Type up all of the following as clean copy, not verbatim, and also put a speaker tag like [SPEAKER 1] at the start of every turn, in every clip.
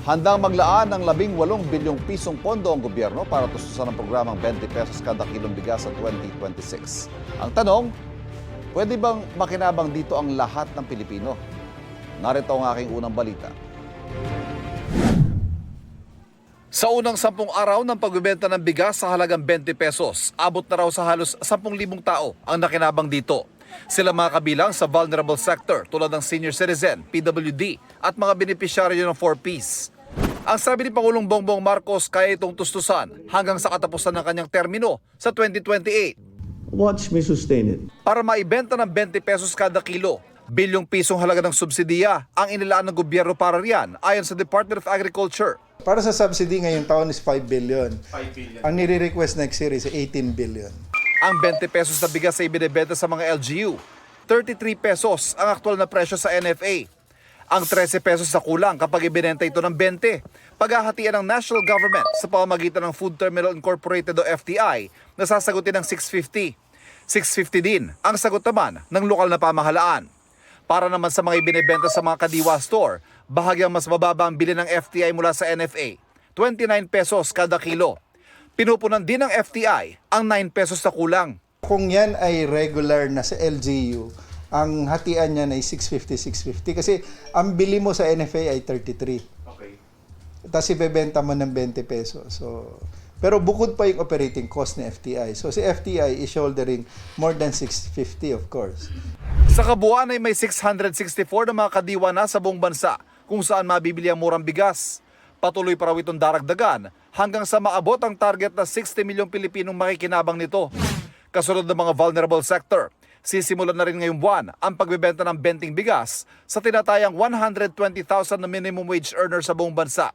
[SPEAKER 1] Handang maglaan ng 18 bilyong pisong pondo ang gobyerno para tustusan ang programang 20 pesos kada kilong bigas sa 2026. Ang tanong, pwede bang makinabang dito ang lahat ng Pilipino? Narito ang aking unang balita. Sa unang 10 araw ng pagbebenta ng bigas sa halagang 20 pesos, abot na raw sa halos 10,000 tao ang nakinabang dito. Sila mga kabilang sa vulnerable sector tulad ng senior citizen, PWD at mga benepisyaryo ng 4Ps. Ang sabi ni Pangulong Bongbong Marcos, kaya itong tustusan hanggang sa katapusan ng kanyang termino sa 2028.
[SPEAKER 2] Watch me sustain it.
[SPEAKER 1] Para maibenta ng 20 pesos kada kilo, bilyong pisong halaga ng subsidiya ang inilaan ng gobyerno para riyan ayon sa Department of Agriculture.
[SPEAKER 3] Para sa subsidy ngayong taon is 5 billion. 5 billion. Ang nire-request next year is 18 billion.
[SPEAKER 1] Ang 20 pesos na bigas ay binibenta sa mga LGU. 33 pesos ang aktual na presyo sa NFA. Ang 13 pesos sa kulang kapag ibinenta ito ng 20. Paghahatian ng national government sa pamamagitan ng Food Terminal Incorporated o FTI na sasagutin ng 650. 650 din ang sagot naman ng lokal na pamahalaan. Para naman sa mga ibinibenta sa mga kadiwa store, bahagyang mas mababa ang bili ng FTI mula sa NFA, 29 pesos kada kilo. Pinupunan din ng FTI ang 9 pesos na kulang.
[SPEAKER 3] Kung yan ay regular na sa LGU, ang hatian niyan ay 650 kasi ang bili mo sa NFA ay 33.
[SPEAKER 1] Okay.
[SPEAKER 3] Tapos ibebenta mo ng 20 pesos. So, pero bukod pa yung operating cost ni FTI. So si FTI is shouldering more than 650 of course.
[SPEAKER 1] Sa kabuuan ay may 664 na mga kadiwa na sa buong bansa kung saan mabibili ang murang bigas. Patuloy pa raw itong daragdagan hanggang sa maabot ang target na 60 milyong Pilipinong makikinabang nito. Kasunod ng mga vulnerable sector, sisimulan na rin ngayong buwan ang pagbebenta ng benting bigas sa tinatayang 120,000 na minimum wage earner sa buong bansa.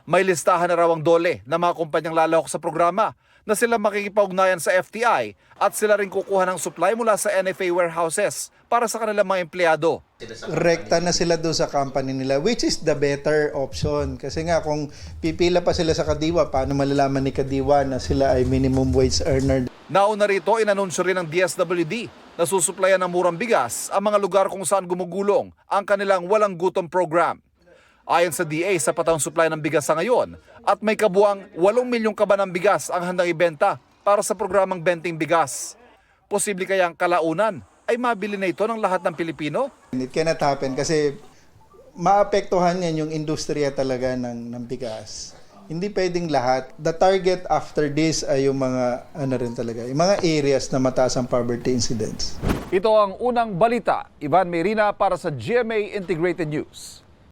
[SPEAKER 1] May listahan na raw ang DOLE na mga kumpanyang lalahok sa programa na sila makikipag-ugnayan sa FTI at sila rin kukuha ng supply mula sa NFA warehouses para sa kanilang mga empleyado.
[SPEAKER 3] Rekta na sila doon sa company nila, which is the better option. Kasi nga kung pipila pa sila sa kadiwa, paano malalaman ni kadiwa na sila ay minimum wage earner?
[SPEAKER 1] Nauna rito, inanunsyo rin ng DSWD na susuplayan ng murang bigas ang mga lugar kung saan gumugulong ang kanilang walang gutom program. Ayon sa DA, sapat ang supply ng bigas sa ngayon at may kabuang 8 milyong kaba ng bigas ang handang ibenta para sa programang Benting Bigas. Posible kaya ang kalaunan ay mabili na ito ng lahat ng Pilipino?
[SPEAKER 3] It cannot happen kasi maapektuhan yan yung industriya talaga ng bigas. Hindi pwedeng lahat. The target after this ay yung mga yung mga areas na mataas ang poverty incidence.
[SPEAKER 1] Ito ang unang balita. Ivan Mayrina para sa GMA Integrated News.